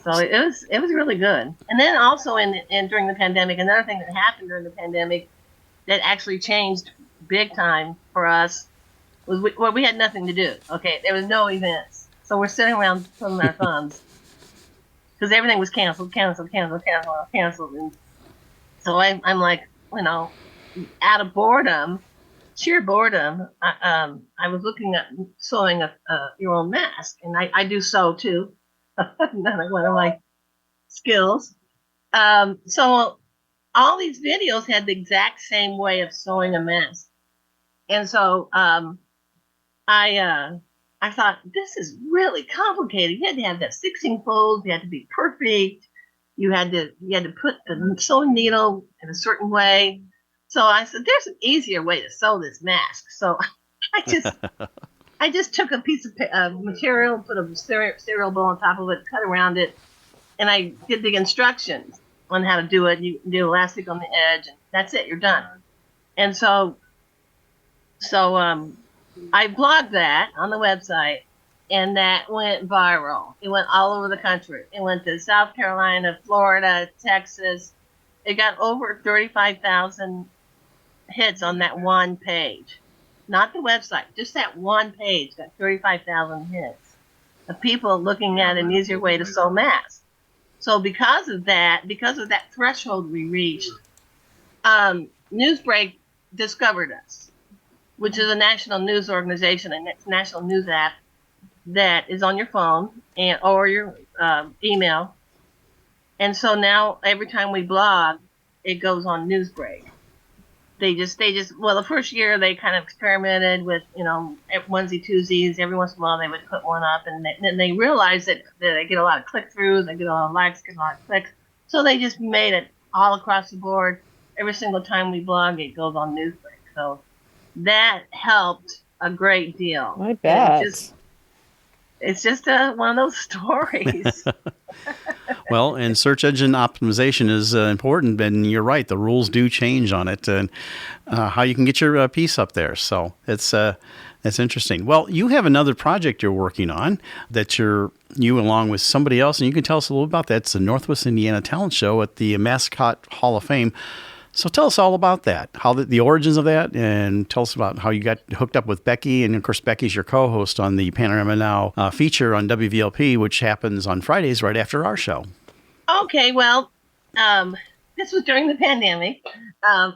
So it was really good. And then also during the pandemic, another thing that happened during the pandemic that actually changed big time for us was we had nothing to do. Okay, there was no events, so we're sitting around twiddling our thumbs because everything was canceled. And so I'm like, out of boredom, sheer boredom. I was looking at sewing your own mask, and I do sew too. One of my skills. So all these videos had the exact same way of sewing a mask. And so I thought, this is really complicated. You had to have that 16 folds, you had to be perfect. You had to put the sewing needle in a certain way. So I said, there's an easier way to sew this mask. So I just took a piece of material, put a cereal bowl on top of it, cut around it, and I did the instructions on how to do it. You can do elastic on the edge, and that's it. You're done. And so I blogged that on the website, and that went viral. It went all over the country. It went to South Carolina, Florida, Texas. It got over 35,000 hits on that one page. Not the website, just that one page got 35,000 hits of people looking at an easier way to sew masks. So because of that threshold we reached, Newsbreak discovered us, which is a national news organization, a national news app that is on your phone or your email. And so now every time we blog, it goes on Newsbreak. The first year they kind of experimented with, onesie twosies. Every once in a while they would put one up, and then they realized that they get a lot of click-throughs, they get a lot of likes, get a lot of clicks. So they just made it all across the board. Every single time we blog, it goes on Newsbreak. So that helped a great deal. I bet. It's just one of those stories. Well, and search engine optimization is important, and you're right. The rules do change on it, and how you can get your piece up there. So that's interesting. Well, you have another project you're working on that you along with somebody else, and you can tell us a little about that. It's the Northwest Indiana Talent Show at the Mascot Hall of Fame. So tell us all about that, how the origins of that, and tell us about how you got hooked up with Becky. And, of course, Becky's your co-host on the Panorama Now feature on WVLP, which happens on Fridays right after our show. Okay, well, this was during the pandemic. I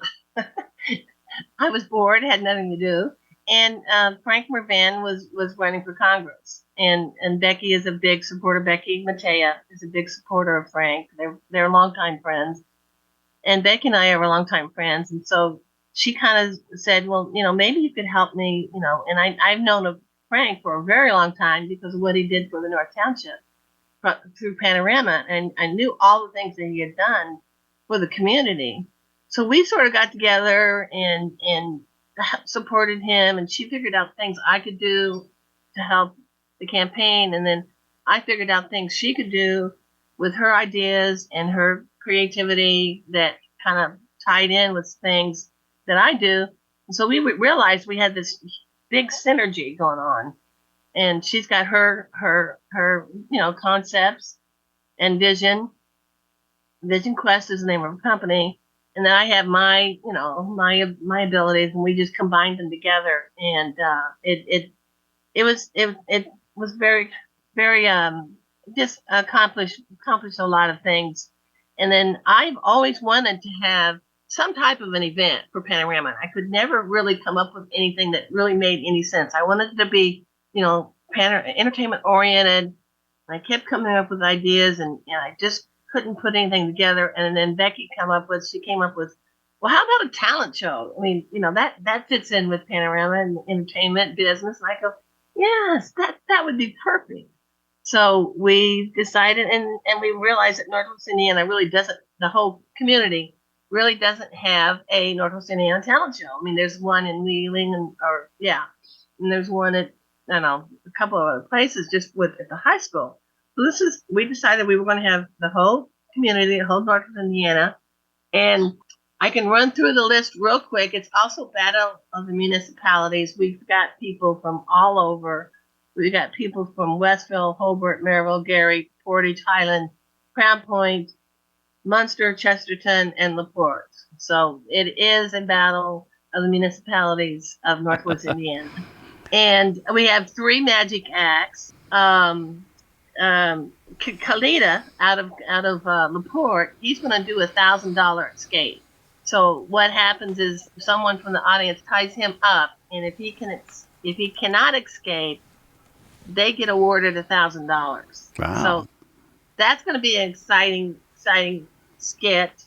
was bored, had nothing to do. And Frank Mervan was running for Congress. And Becky is a big supporter. Becky Matea is a big supporter of Frank. They're longtime friends. And Becky and I are longtime friends, and so she kind of said, well, maybe you could help me, and I've known of Frank for a very long time because of what he did for the North Township through Panorama, and I knew all the things that he had done for the community. So we sort of got together and supported him, and she figured out things I could do to help the campaign, and then I figured out things she could do with her ideas and her creativity that kind of tied in with things that I do. And so we realized we had this big synergy going on. And she's got her concepts and vision. Vision Quest is the name of the company, and then I have my, my abilities, and we just combined them together, and it was very just accomplished a lot of things. And then I've always wanted to have some type of an event for Panorama. I could never really come up with anything that really made any sense. I wanted it to be, entertainment oriented. I kept coming up with ideas, and I just couldn't put anything together. And then Becky came up with, well, how about a talent show? I mean, that fits in with Panorama and entertainment business. And I go, yes, that would be perfect. So we decided, and we realized that Northwest Indiana really doesn't, the whole community really doesn't have a Northwest Indiana talent show. I mean, there's one in Wheeling, and there's one at, I don't know, a couple of other places just at the high school. So we decided we were going to have the whole community, the whole Northwest Indiana, and I can run through the list real quick. It's also Battle of the Municipalities. We've got people from all over. We've got people from Westville, Hobart, Maryville, Gary, Portage, Highland, Crown Point, Munster, Chesterton, and LaPorte. So it is a battle of the municipalities of Northwest Indiana. And we have 3 magic acts. Kalita out of LaPorte, he's going to do $1,000 escape. So what happens is someone from the audience ties him up, and if he cannot escape, they get awarded $1,000. Wow. So that's going to be an exciting skit.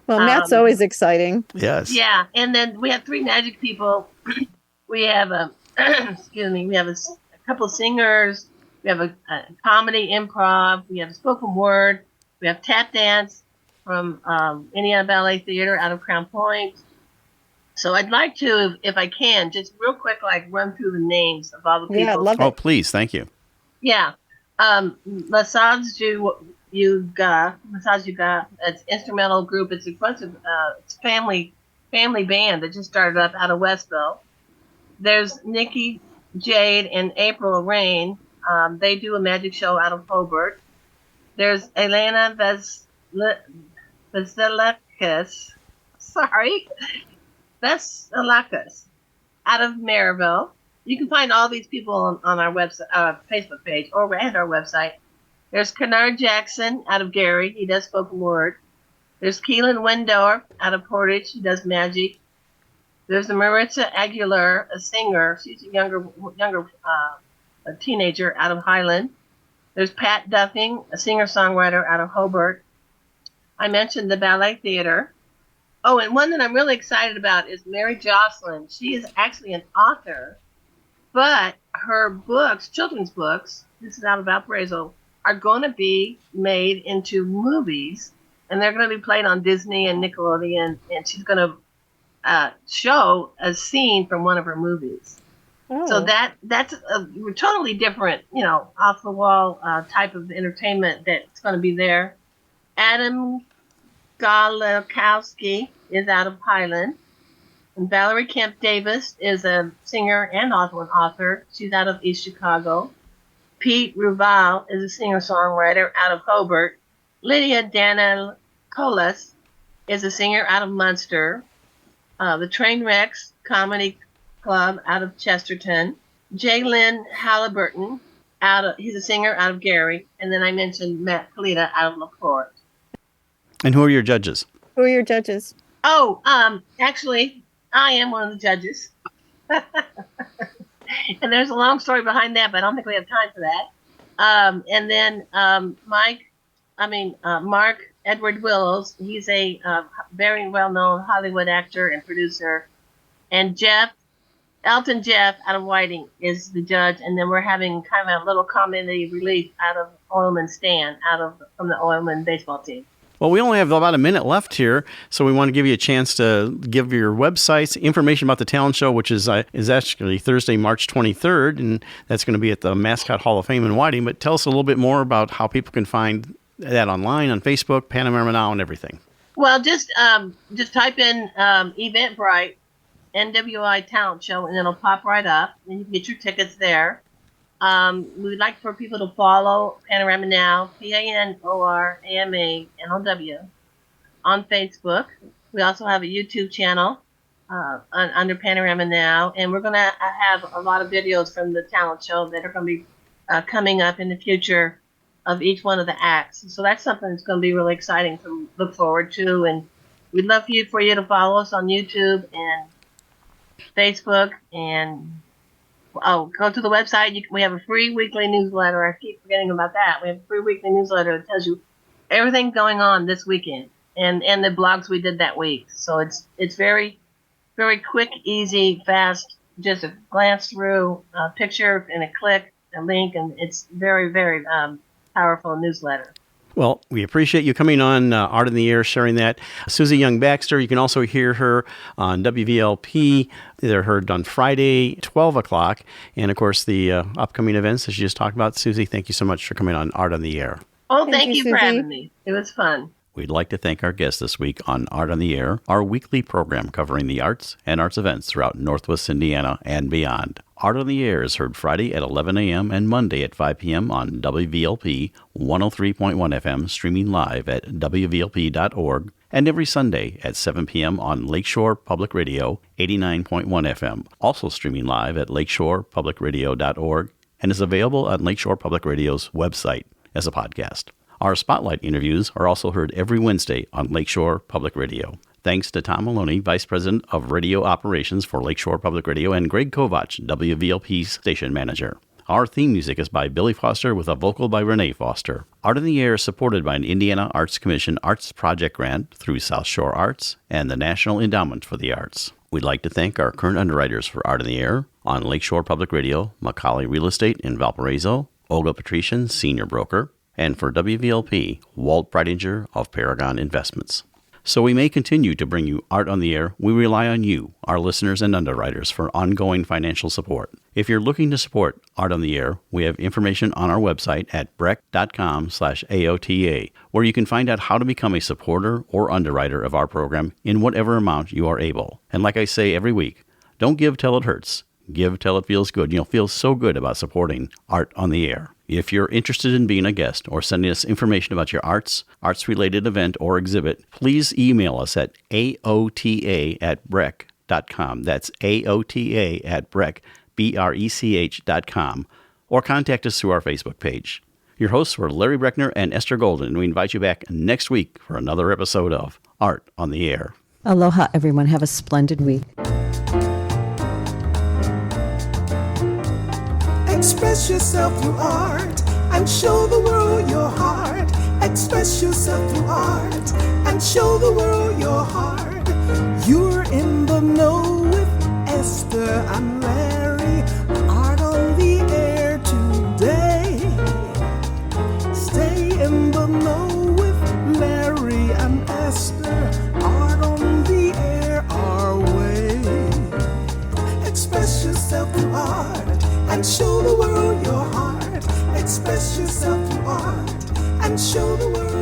Well, Matt's always exciting. Yes. Yeah, and then we have 3 magic people. We have we have a couple of singers. We have a comedy improv. We have spoken word. We have tap dance from Indiana Ballet Theater out of Crown Point. So I'd like to, if I can, just real quick, run through the names of all the people. Yeah, I'd love it. Oh, please. Thank you. Yeah. Massage Yuga. It's an instrumental group. It's a bunch of family band that just started up out of Westville. There's Nikki Jade and April Rain. They do a magic show out of Hobart. There's Elena Vasilakis. Sorry. Vasilakis out of Maryville. You can find all these people on our website, Facebook page, and our website. There's Kennard Jackson out of Gary. He does spoken word. There's Keelan Wendorf out of Portage. He does magic. There's Maritza Aguilar, a singer. She's a younger a teenager out of Highland. There's Pat Duffing, a singer-songwriter out of Hobart. I mentioned the Ballet Theater. Oh, and one that I'm really excited about is Mary Jocelyn. She is actually an author, but her books, children's books, this is out of Valparaiso, are going to be made into movies, and they're going to be played on Disney and Nickelodeon, and she's going to show a scene from one of her movies. Oh. So that's a totally different, off the wall type of entertainment that's going to be there. Adam Galakowski is out of Highland, and Valerie Kemp Davis is a singer and also an author. She's out of East Chicago. Pete Ruval is a singer-songwriter out of Hobart. Lydia Daniel-Colas is a singer out of Munster. The Trainwrecks Comedy Club out of Chesterton. Jalen Halliburton, he's a singer out of Gary. And then I mentioned Matt Kalita out of LaPorte. And who are your judges? Who are your judges? Oh, actually, I am one of the judges. And there's a long story behind that, but I don't think we have time for that. And then Mark Edward Willows, he's a very well-known Hollywood actor and producer. And Elton Jeff out of Whiting is the judge. And then we're having kind of a little comedy relief out of Oilman Stan, from the Oilman baseball team. Well, we only have about a minute left here, so we want to give you a chance to give your websites, information about the talent show, which is actually Thursday, March 23rd, and that's going to be at the Mascot Hall of Fame in Whiting. But tell us a little bit more about how people can find that online, on Facebook, Panorama Now, and everything. Well, just type in Eventbrite, NWI Talent Show, and it'll pop right up, and you can get your tickets there. We'd like for people to follow Panorama Now, PANORAMA NOW, on Facebook. We also have a YouTube channel under Panorama Now, and we're going to have a lot of videos from the talent show that are going to be coming up in the future of each one of the acts. So that's something that's going to be really exciting to look forward to, and we'd love for you to follow us on YouTube and Facebook, and go to the website. We have a free weekly newsletter. I keep forgetting about that. We have a free weekly newsletter that tells you everything going on this weekend and the blogs we did that week. So it's very, very quick, easy, fast, just a glance through, a picture and a click, a link, and it's very, very powerful newsletter. Well, we appreciate you coming on Art in the Air, sharing that. Susie Young Baxter, you can also hear her on WVLP. They're heard on Friday, 12 o'clock. And, of course, the upcoming events, as you just talked about. Susie, thank you so much for coming on Art on the Air. Oh, thank you for Susie. having me. It was fun. We'd like to thank our guest this week on Art on the Air, our weekly program covering the arts and arts events throughout Northwest Indiana and beyond. Art on the Air is heard Friday at 11 a.m. and Monday at 5 p.m. on WVLP 103.1 FM, streaming live at WVLP.org, and every Sunday at 7 p.m. on Lakeshore Public Radio 89.1 FM, also streaming live at lakeshorepublicradio.org, and is available on Lakeshore Public Radio's website as a podcast. Our Spotlight interviews are also heard every Wednesday on Lakeshore Public Radio. Thanks to Tom Maloney, Vice President of Radio Operations for Lakeshore Public Radio, and Greg Kovach, WVLP's Station Manager. Our theme music is by Billy Foster with a vocal by Renee Foster. Art in the Air is supported by an Indiana Arts Commission Arts Project Grant through South Shore Arts and the National Endowment for the Arts. We'd like to thank our current underwriters for Art in the Air on Lakeshore Public Radio, Macaulay Real Estate in Valparaiso, Olga Patrician, Senior Broker, and for WVLP, Walt Breidinger of Paragon Investments. So we may continue to bring you Art on the Air. We rely on you, our listeners and underwriters, for ongoing financial support. If you're looking to support Art on the Air, we have information on our website at breck.com/AOTA, where you can find out how to become a supporter or underwriter of our program in whatever amount you are able. And like I say every week, don't give till it hurts. Give till it feels good. You'll feel so good about supporting Art on the Air. If you're interested in being a guest or sending us information about your arts-related event or exhibit, please email us at aota@breck.com. That's aota@breck.com, or contact us through our Facebook page. Your hosts were Larry Breckner and Esther Golden, and we invite you back next week for another episode of Art on the Air. Aloha, everyone. Have a splendid week. Express yourself through art and show the world your heart. Express yourself through art and show the world your heart. You're in the know with Esther and Larry. Art on the Air today. Stay in the know with Larry and Esther. Art on the Air our way. Express yourself through art and show the world your heart. Express yourself through art and show the world